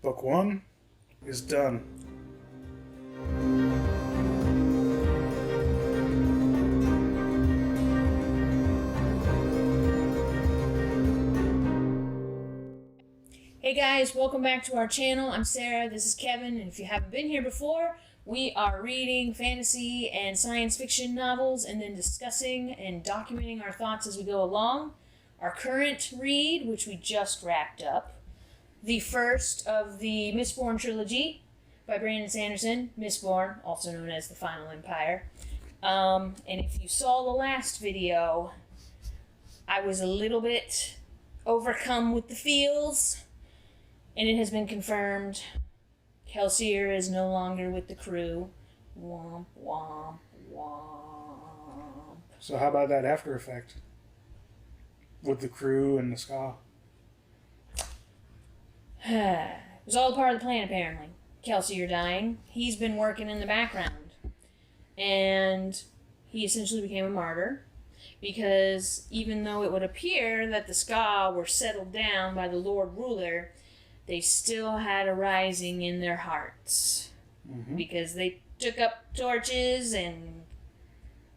Book 1 is done. Hey guys, welcome back to our channel. I'm Sarah, this is Kevin, and if you haven't been here before, we are reading fantasy and science fiction novels and then discussing and documenting our thoughts as we go along. Our current read, which we just wrapped up, the first of the Mistborn Trilogy by Brandon Sanderson Mistborn, also known as The Final Empire. And if you saw the last video, I was a little bit overcome with the feels. And it has been confirmed, Kelsier is no longer with the crew. Womp, womp, womp. So how about that after effect? With the crew and the ska? It was all part of the plan, apparently. Kelsier dying. He's been working in the background. And he essentially became a martyr. Because even though it would appear that the ska were settled down by the Lord Ruler, they still had a rising in their hearts. Mm-hmm. Because they took up torches and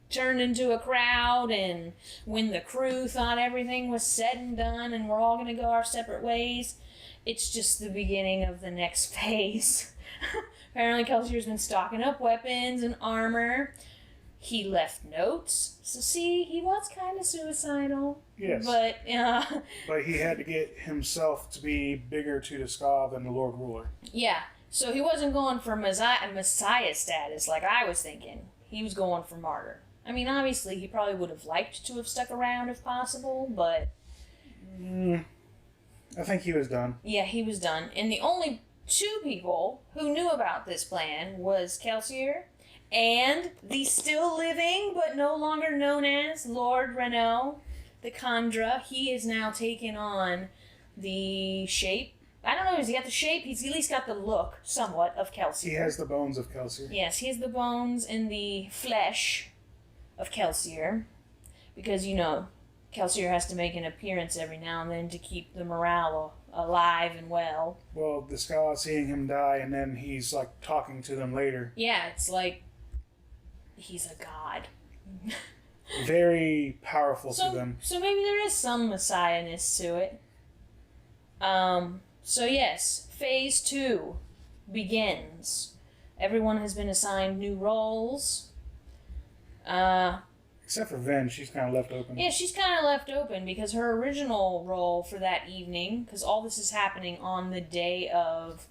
turned into a crowd, and when the crew thought everything was said and done and we're all going to go our separate ways, it's just the beginning of the next phase. Apparently Kelsier's been stocking up weapons and armor. He left notes. So see, he was kind of suicidal. Yes. But he had to get himself to be bigger to the ska than the Lord Ruler. Yeah. So he wasn't going for Messiah status like I was thinking. He was going for martyr. I mean, obviously, he probably would have liked to have stuck around if possible, but... I think he was done. Yeah, he was done. And the only two people who knew about this plan was Kelsier and the still living, but no longer known as, Lord Renault, the Khandra. He is now taken on the shape. I don't know, has he got the shape? He's at least got the look, somewhat, of Kelsier. He has the bones of Kelsier. Yes, he has the bones and the flesh of Kelsier. Because, you know, Kelsier has to make an appearance every now and then to keep the morale alive and well. Well, the ska seeing him die, and then he's, like, talking to them later. Yeah, it's like he's a god. Very powerful to them. So maybe there is some messiahness to it. So yes, phase 2 begins. Everyone has been assigned new roles. Except for Ven, she's kind of left open. Yeah, she's kind of left open because her original role for that evening, because all this is happening on the day of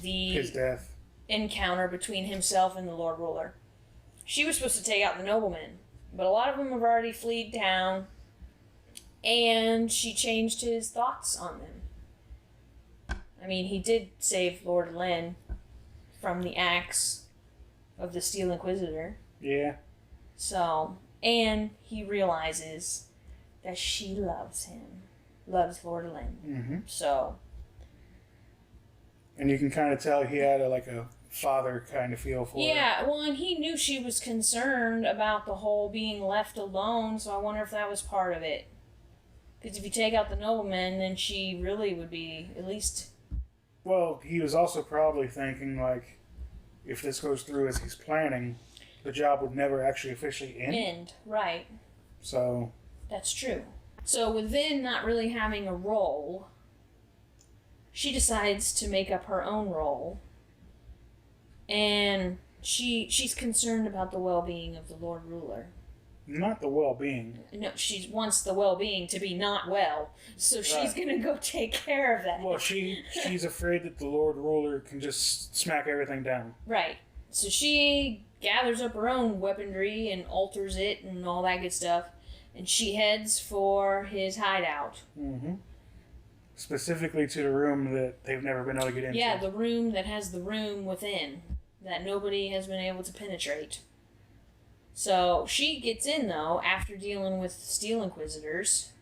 his death encounter between himself and the Lord Ruler. She was supposed to take out the noblemen, but a lot of them have already fled town, and she changed his thoughts on them. I mean, he did save Lord Lyn from the axe of the Steel Inquisitor. Yeah. So, and he realizes that she loves him. Loves Lord Lyn. Mm-hmm. So. And you can kind of tell he had a father kind of feel for her. Yeah, well, and he knew she was concerned about the whole being left alone, so I wonder if that was part of it. Because if you take out the nobleman, then she really would be, at least... Well, he was also probably thinking, if this goes through as he's planning, the job would never actually officially end. Right. So... That's true. So with Vin not really having a role, she decides to make up her own role. And she's concerned about the well-being of the Lord Ruler. Not the well-being. No, she wants the well-being to be not well, so she's going to go take care of that. Well, she's afraid that the Lord Ruler can just smack everything down. Right. So she gathers up her own weaponry and alters it and all that good stuff, and she heads for his hideout. Mm-hmm. Specifically to the room that they've never been able to get into. Yeah, the room that has the room within that nobody has been able to penetrate. So she gets in, though, after dealing with Steel Inquisitors.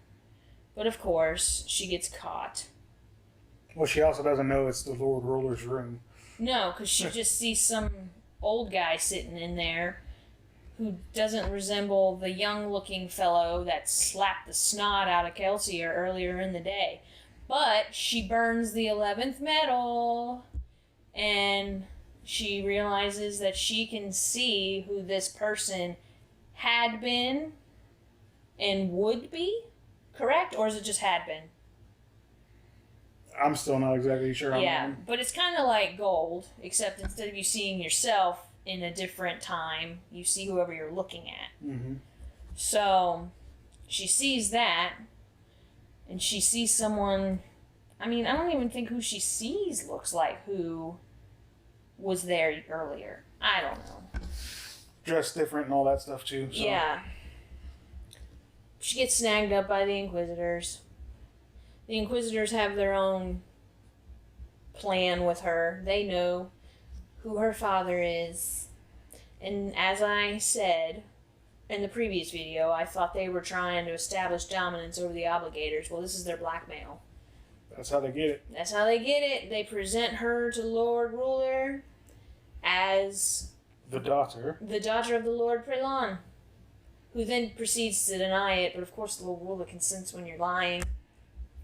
But, of course, she gets caught. Well, she also doesn't know it's the Lord Ruler's room. No, because she just sees some old guy sitting in there who doesn't resemble the young-looking fellow that slapped the snot out of Kelsier earlier in the day. But she burns the 11th metal, and she realizes that she can see who this person had been and would be, correct? Or is it just had been? I'm still not exactly sure. Yeah, but it's kind of like gold, except instead of you seeing yourself in a different time, you see whoever you're looking at. Mm-hmm. So she sees that, and she sees someone. I mean, I don't even think who she sees looks like who was there earlier. I don't know. Dressed different and all that stuff too. So. Yeah. She gets snagged up by the Inquisitors. The Inquisitors have their own plan with her. They know who her father is. And as I said in the previous video, I thought they were trying to establish dominance over the Obligators. Well, this is their blackmail. That's how they get it. That's how they get it. They present her to Lord Ruler as the daughter of the Lord Prelon, who then proceeds to deny it. But of course, the Lord Ruler consents when you're lying.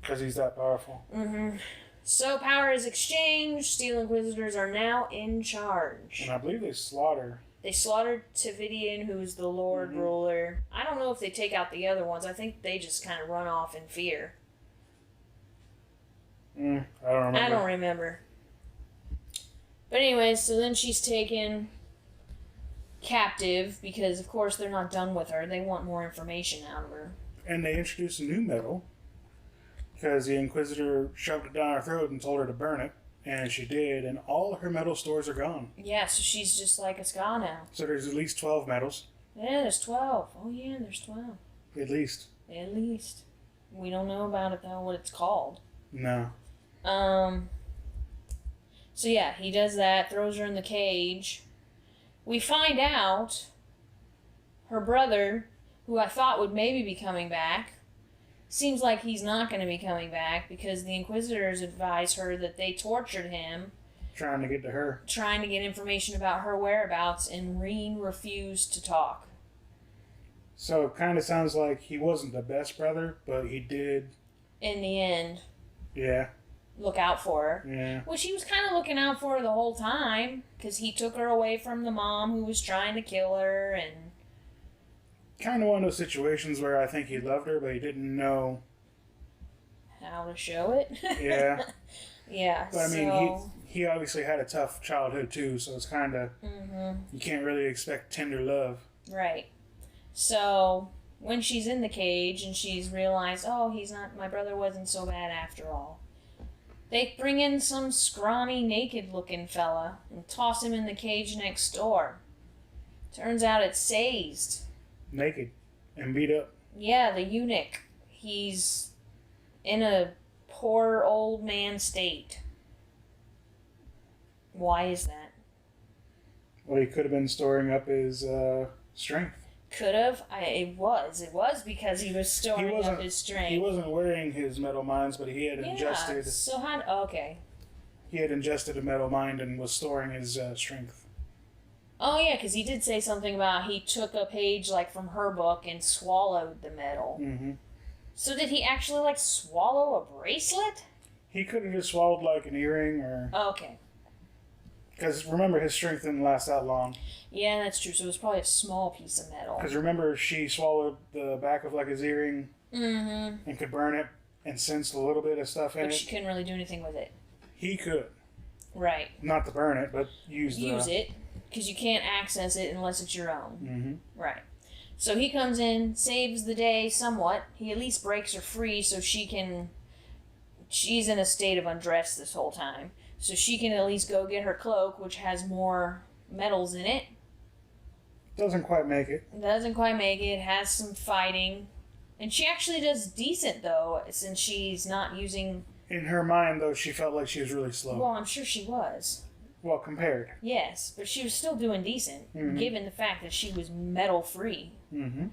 Because he's that powerful. Mm-hmm. So power is exchanged. Steel Inquisitors are now in charge. And I believe they slaughter. They slaughtered Tavidian, who's the Lord Ruler. I don't know if they take out the other ones. I think they just kind of run off in fear. I don't remember. But anyways, so then she's taken captive because, of course, they're not done with her. They want more information out of her. And they introduced a new metal because the Inquisitor shoved it down her throat and told her to burn it. And she did, and all her metal stores are gone. Yeah, so she's just like a ska now. So there's at least 12 metals. Yeah, there's 12. Oh, yeah, there's 12. At least. At least. We don't know about it, though, what it's called. No. So yeah, he does that, throws her in the cage. We find out her brother, who I thought would maybe be coming back, seems like he's not going to be coming back because the Inquisitors advise her that they tortured him. Trying to get to her. Trying to get information about her whereabouts, and Reen refused to talk. So it kind of sounds like he wasn't the best brother, but he did. In the end. Yeah. Look out for her. Yeah. Which he was kind of looking out for her the whole time, because he took her away from the mom who was trying to kill her, and... Kind of one of those situations where I think he loved her, but he didn't know... how to show it? Yeah. Yeah, but I mean, he obviously had a tough childhood too, so it's kind of... You can't really expect tender love. Right. So, when she's in the cage and she's realized, oh, my brother wasn't so bad after all. They bring in some scrawny, naked-looking fella and toss him in the cage next door. Turns out it's Sazed. Naked. And beat up. Yeah, the eunuch. He's in a poor old man state. Why is that? Well, he could have been storing up his strength. Could have. It was because he was storing up his strength. He wasn't wearing his metal minds, but he had ingested. So okay. He had ingested a metal mind and was storing his strength. Oh yeah, because he did say something about he took a page like from her book and swallowed the metal. Mm-hmm. So did he actually like swallow a bracelet? He could have just swallowed like an earring or. Okay. Because remember, his strength didn't last that long. Yeah, that's true. So it was probably a small piece of metal. Because remember, she swallowed the back of like his earring and could burn it and sensed a little bit of stuff in it. But she couldn't really do anything with it. He could. Right. Not to burn it, but use it. Because you can't access it unless it's your own. Mm-hmm. Right. So he comes in, saves the day somewhat. He at least breaks her free so she's in a state of undress this whole time. So she can at least go get her cloak, which has more metals in it. Doesn't quite make it. Has some fighting. And she actually does decent, though, since she's not using... In her mind, though, she felt like she was really slow. Well, I'm sure she was. Well, compared. Yes, but she was still doing decent, given the fact that she was metal-free. Mm-hmm.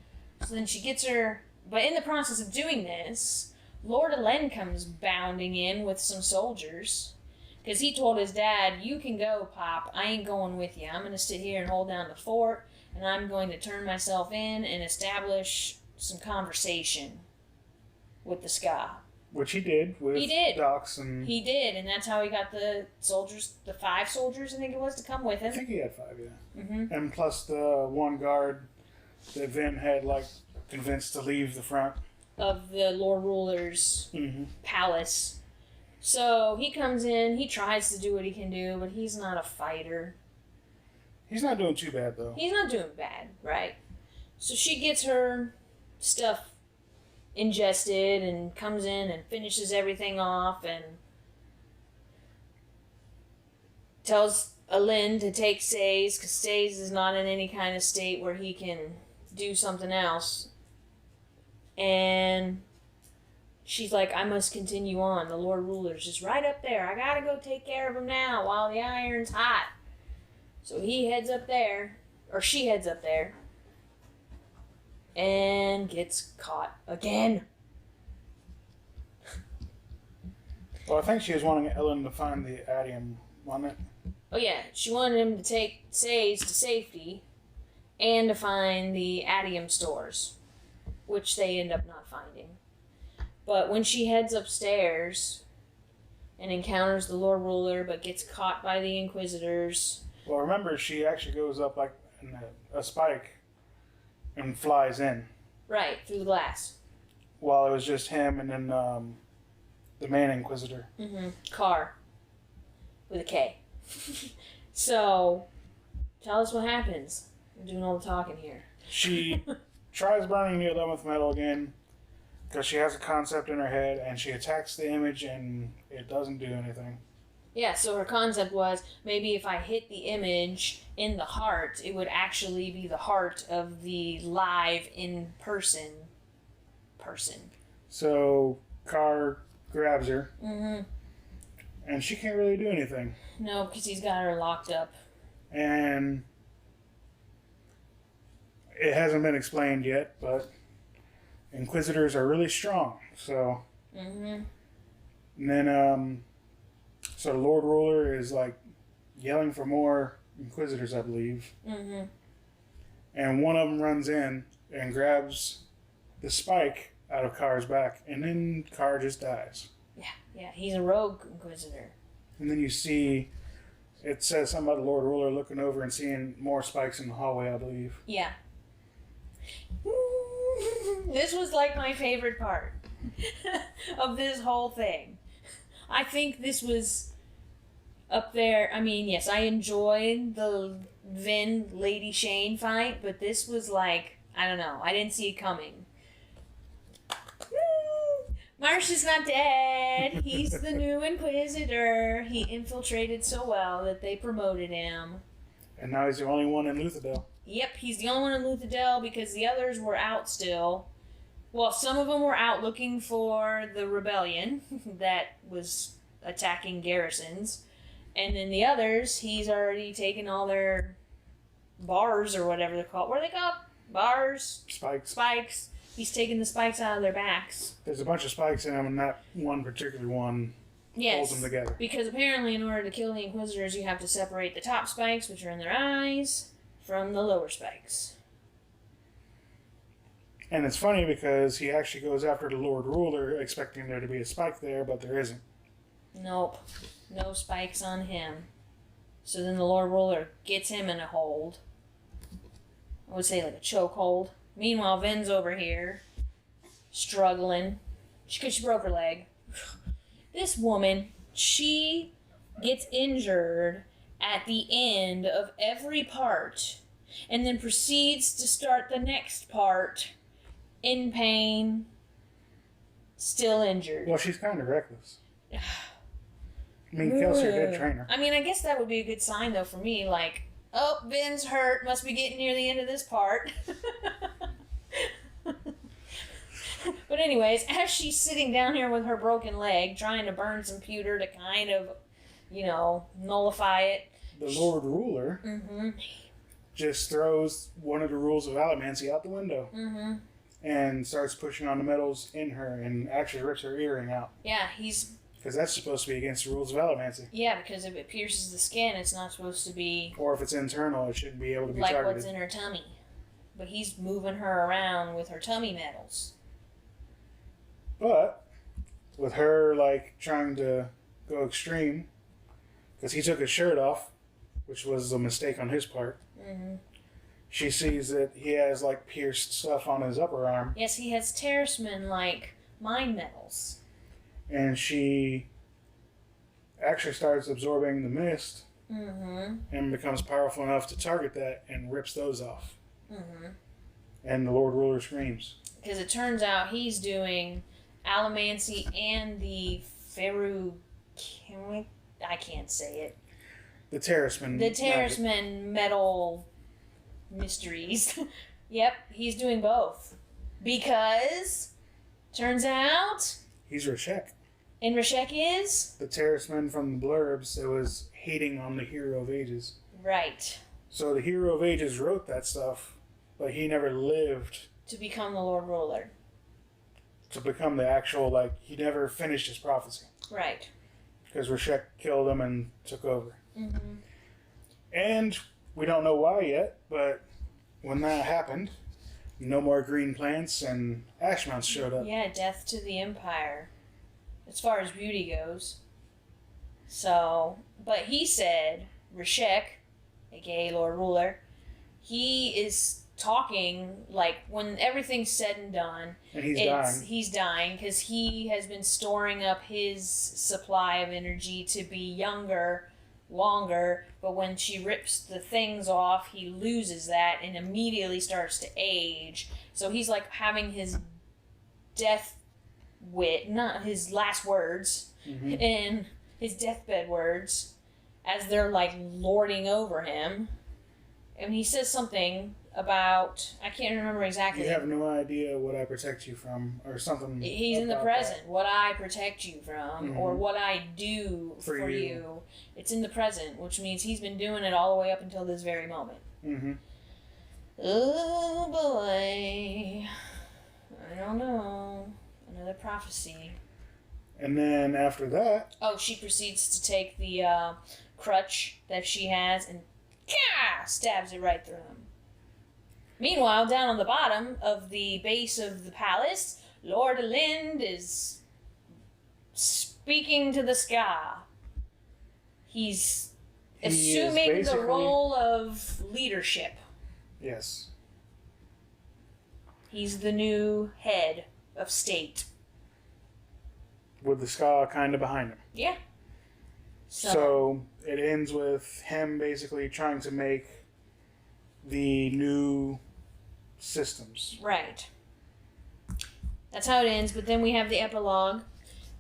So then she gets her... But in the process of doing this, Lord Alen comes bounding in with some soldiers... Because he told his dad, you can go, Pop. I ain't going with you. I'm going to sit here and hold down the fort, and I'm going to turn myself in and establish some conversation with the Ska. Which he did with Dox and... He did, and that's how he got the soldiers, the 5 soldiers, I think it was, to come with him. I think he had 5, yeah. Mm-hmm. And plus the one guard that Vin had, like, convinced to leave the front. Of the Lord Ruler's palace. So he comes in, he tries to do what he can do, but he's not a fighter. He's not doing too bad, though. He's not doing bad, right? So she gets her stuff ingested and comes in and finishes everything off and tells Alin to take Says, because Says is not in any kind of state where he can do something else. And she's like, I must continue on. The Lord Ruler's just right up there. I gotta go take care of him now while the iron's hot. So he heads up there, or she heads up there, and gets caught again. Well, I think she was wanting Ellen to find the adium, wasn't it? Oh yeah, she wanted him to take Says to safety and to find the adium stores, which they end up not finding. But when she heads upstairs and encounters the Lord Ruler but gets caught by the Inquisitors... Well, remember, she actually goes up like in a spike and flies in. Right, through the glass. While it was just him and then the main Inquisitor. Mm-hmm. Carr. With a K. So, tell us what happens. I'm doing all the talking here. She tries burning the 11th metal again because she has a concept in her head and she attacks the image and it doesn't do anything. Yeah, so her concept was, maybe if I hit the image in the heart, it would actually be the heart of the live in-person person. So, Carr grabs her. Mm-hmm. And she can't really do anything. No, because he's got her locked up. And it hasn't been explained yet, but Inquisitors are really strong, so... Mm-hmm. And then, so the Lord Ruler is, like, yelling for more Inquisitors, I believe. Mm-hmm. And one of them runs in and grabs the spike out of Carr's back, and then Carr just dies. Yeah, he's a rogue Inquisitor. And then you see, it says something about the Lord Ruler looking over and seeing more spikes in the hallway, I believe. Yeah. This was like my favorite part of this whole thing. I think this was up there. I mean, yes, I enjoyed the Vin Lady Shane fight, but this was like, I don't know, I didn't see it coming. Marsh's not dead. He's the new Inquisitor. He infiltrated so well that they promoted him. And now he's the only one in Luthadel. Yep, he's the only one in Luthadel because the others were out still. Well, some of them were out looking for the rebellion that was attacking garrisons. And then the others, he's already taken all their bars or whatever they're called. What are they called? Bars? Spikes. He's taken the spikes out of their backs. There's a bunch of spikes in them, and that one particular one holds them together. Because apparently in order to kill the Inquisitors, you have to separate the top spikes, which are in their eyes, from the lower spikes. And it's funny because he actually goes after the Lord Ruler, expecting there to be a spike there, but there isn't. Nope. No spikes on him. So then the Lord Ruler gets him in a hold. I would say like a choke hold. Meanwhile, Vin's over here, struggling, because she broke her leg. This woman, she gets injured at the end of every part, and then proceeds to start the next part in pain, still injured. Well, she's kind of reckless. I mean, Kelsey, a good trainer. I mean, I guess that would be a good sign, though, for me, like, oh, Vin's hurt, must be getting near the end of this part. But anyways, as she's sitting down here with her broken leg, trying to burn some pewter to kind of, nullify it. The Lord Ruler just throws one of the rules of Allomancy out the window. And starts pushing on the metals in her and actually rips her earring out. Yeah, because that's supposed to be against the rules of Allomancy. Yeah, because if it pierces the skin, it's not supposed to be... Or if it's internal, it shouldn't be able to be targeted. Like what's in her tummy. But he's moving her around with her tummy metals. But with her, like, trying to go extreme, because he took his shirt off, which was a mistake on his part. Mm-hmm. She sees that he has, like, pierced stuff on his upper arm. Yes, he has talisman, like, mind metals. And she actually starts absorbing the mist and becomes powerful enough to target that and rips those off. Mm-hmm. And the Lord Ruler screams. Because it turns out he's doing allomancy and the I can't say it. The talisman. The talisman metal mysteries. Yep, he's doing both. Because, turns out... He's Reshek. And Reshek is? The talisman from the blurbs that was hating on the Hero of Ages. Right. So the Hero of Ages wrote that stuff, but he never lived... to become the Lord Ruler. To become the actual, like, he never finished his prophecy. Right. Because Reshek killed him and took over. Mm-hmm. And we don't know why yet, but when that happened, no more green plants and ash mounts showed up. Yeah, death to the Empire. As far as beauty goes. So, but he said, Reshek, aka Lord Ruler, he is talking, like, when everything's said and done, and he's dying because he has been storing up his supply of energy to be younger, longer, but when she rips the things off, he loses that and immediately starts to age. So he's like having his not his last words, and his deathbed words, as they're like lording over him. And he says something about, I can't remember exactly. You have no idea what I protect you from, or something. He's in the present. That. What I protect you from, or what I do for you. It's in the present, which means he's been doing it all the way up until this very moment. Mm-hmm. Oh boy. I don't know. Another prophecy. And then after that... Oh, she proceeds to take the crutch that she has and stabs it right through him. Meanwhile, down on the bottom of the base of the palace, Lord Lind is speaking to the sky. He's assuming the role of leadership. Yes. He's the new head of state. With the ska kind of behind him. Yeah. So it ends with him basically trying to make the new systems. Right. That's how it ends, but then we have the epilogue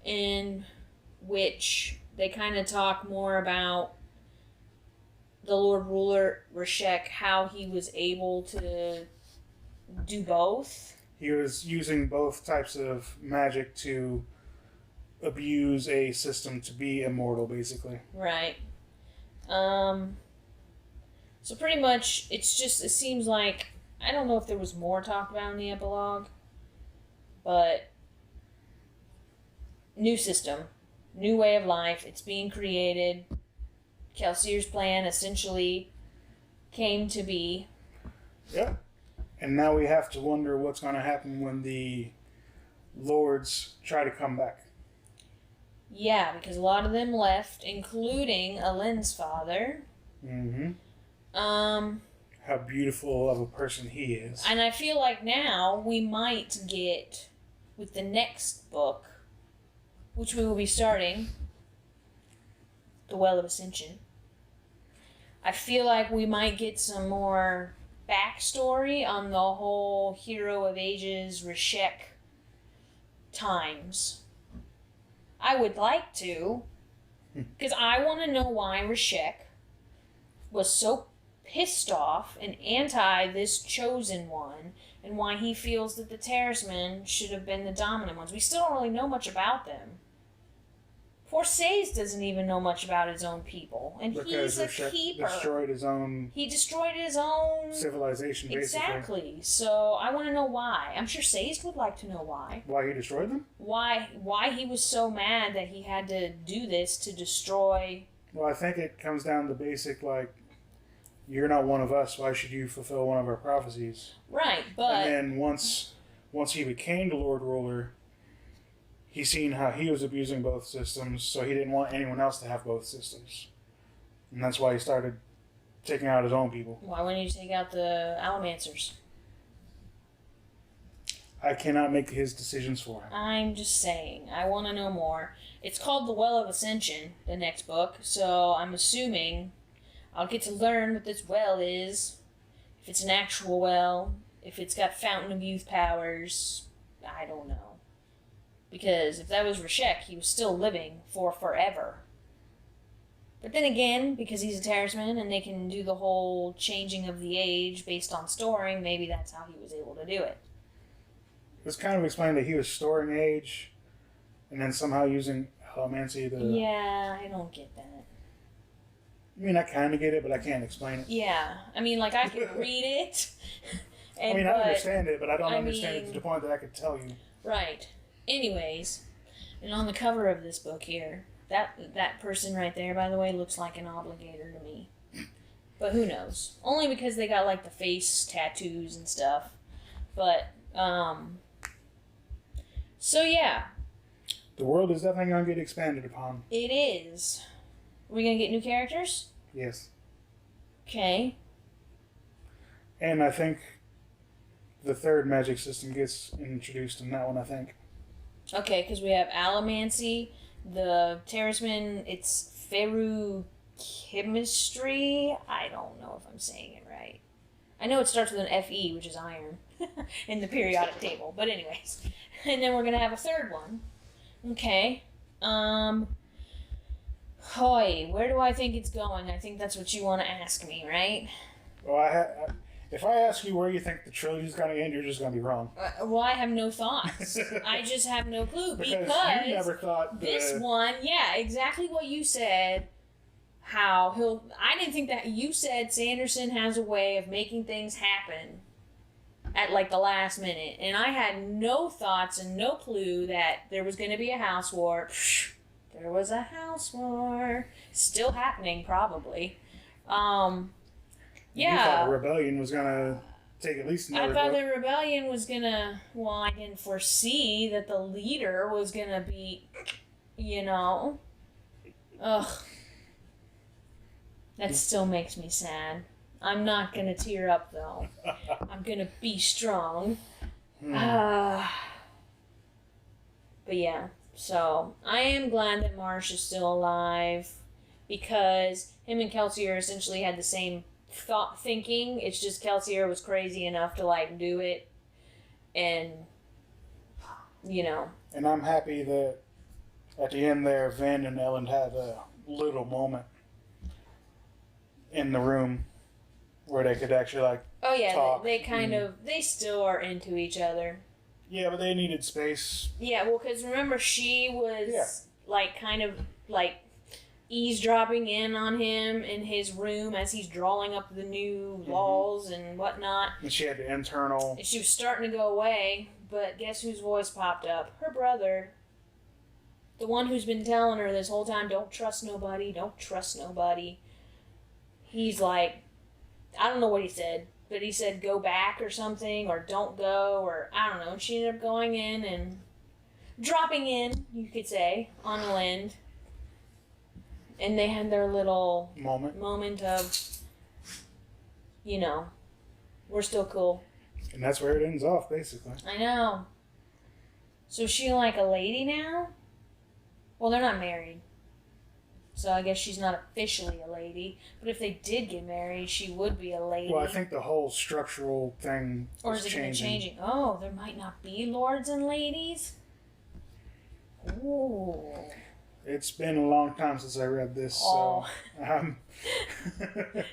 in which they kind of talk more about the Lord Ruler, Reshek, how he was able to do both. He was using both types of magic to abuse a system to be immortal, basically. Right. So pretty much, it seems like, I don't know if there was more talked about in the epilogue, but new system, new way of life, it's being created. Kelsier's plan essentially came to be. Yeah. And now we have to wonder what's going to happen when the lords try to come back. Yeah, because a lot of them left, including Alin's father. Mm-hmm. How beautiful of a person he is. And I feel like now we might get, with the next book, which we will be starting, The Well of Ascension, I feel like we might get some more backstory on the whole Hero of Ages Reshek times. I would like to, because I want to know why Reshek was so pissed off and anti this chosen one, and why he feels that the Talisman should have been the dominant ones. We still don't really know much about them. Poor Sazed doesn't even know much about his own people, and because he's a keeper. He destroyed his own civilization, basically. Exactly. So I want to know why. I'm sure Sazed would like to know why. Why he destroyed them? Why he was so mad that he had to do this to destroy. Well, I think it comes down to basic, like, you're not one of us. Why should you fulfill one of our prophecies? Right, but and then once he became the Lord Ruler, He's seen how he was abusing both systems, so he didn't want anyone else to have both systems. And that's why he started taking out his own people. Why wouldn't you take out the Allomancers? I cannot make his decisions for him. I'm just saying. I want to know more. It's called The Well of Ascension, the next book, so I'm assuming I'll get to learn what this well is. If it's an actual well, if it's got Fountain of Youth powers, I don't know. Because if that was Rashek, he was still living for forever. But then again, because he's a talisman and they can do the whole changing of the age based on storing, maybe that's how he was able to do it. It's kind of explained that he was storing age and then somehow using allomancy to... Yeah, I don't get that. I mean, I kind of get it, but I can't explain it. Yeah, I mean, like, I can read it. I understand it, but I don't understand it to the point that I could tell you. Right. Anyways, and on the cover of this book here, that person right there, by the way, looks like an obligator to me. But who knows? Only because they got, like, the face tattoos and stuff. But, so yeah. The world is definitely going to get expanded upon. It is. Are we going to get new characters? Yes. Okay. And I think the third magic system gets introduced in that one, I think. Okay, because we have allomancy, the talisman, it's ferrochemistry. I don't know if I'm saying it right. I know it starts with an Fe, which is iron, in the periodic table. But anyways. And then we're going to have a third one. Okay. Hoy, where do I think it's going? I think that's what you want to ask me, right? Well, if I ask you where you think the trilogy's going to end, you're just going to be wrong. Well, I have no thoughts. I just have no clue because you never thought this one, yeah, exactly what you said. I didn't think that you said Sanderson has a way of making things happen at like the last minute, and I had no thoughts and no clue that there was going to be a house war. There was a house war, still happening probably. Yeah. You thought the rebellion was going to take at least another I thought book. the rebellion was going to... Well, I didn't foresee that the leader was going to be, Ugh. That still makes me sad. I'm not going to tear up, though. I'm going to be strong. But yeah, so I am glad that Marsh is still alive because him and Kelsier essentially had the same thinking. It's just Kelsier was crazy enough to like do it, and And I'm happy that at the end there, Vin and Ellen had a little moment in the room where they could actually oh yeah, talk. they kind of they still are into each other. Yeah, but they needed space. Yeah, well, because remember she was kind of eavesdropping in on him in his room as he's drawing up the new laws and whatnot. And she had the internal... And she was starting to go away, but guess whose voice popped up? Her brother. The one who's been telling her this whole time, don't trust nobody, don't trust nobody. He's like, I don't know what he said, but he said go back or something, or don't go, or I don't know. And she ended up going in and dropping in, you could say, on Lind. And they had their little moment of, we're still cool. And that's where it ends off, basically. I know. So is she like a lady now? Well, they're not married. So I guess she's not officially a lady. But if they did get married, she would be a lady. Well, I think the whole structural thing or is it changing? Oh, there might not be lords and ladies? Ooh. It's been a long time since I read this, so...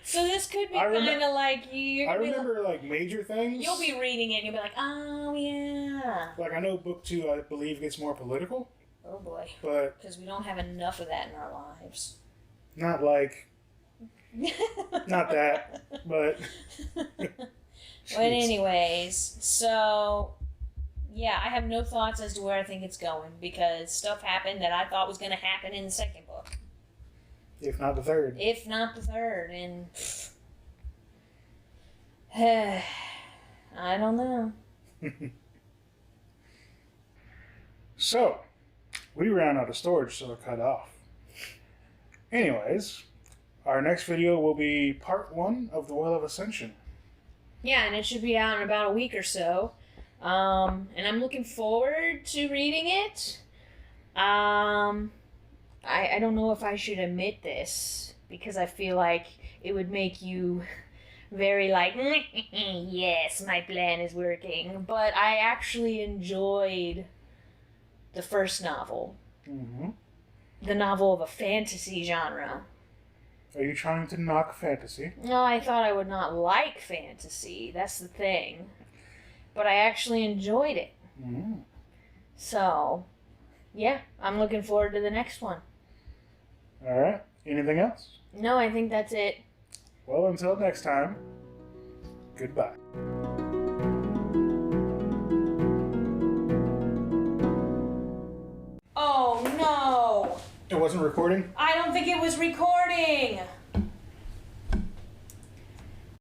So this could be kind of like... I remember, major things. You'll be reading it and you'll be like, oh, yeah. I know book 2, I believe, gets more political. Oh, boy. But... Because we don't have enough of that in our lives. Not not that, but... But anyways, so... Yeah, I have no thoughts as to where I think it's going because stuff happened that I thought was going to happen in the second book. If not the third. If not the third, and I don't know. So, We ran out of storage, so it cut off. Anyways, our next video will be part 1 of the Well of Ascension. Yeah, and it should be out in about a week or so. And I'm looking forward to reading it. I don't know if I should admit this, because I feel like it would make you very like, yes, my plan is working. But I actually enjoyed the first novel. Mm-hmm. The novel of a fantasy genre. Are you trying to knock fantasy? No, I thought I would not like fantasy. That's the thing. But I actually enjoyed it. Mm-hmm. So, yeah, I'm looking forward to the next one. All right. Anything else? No, I think that's it. Well, until next time, goodbye. Oh, no! It wasn't recording? I don't think it was recording!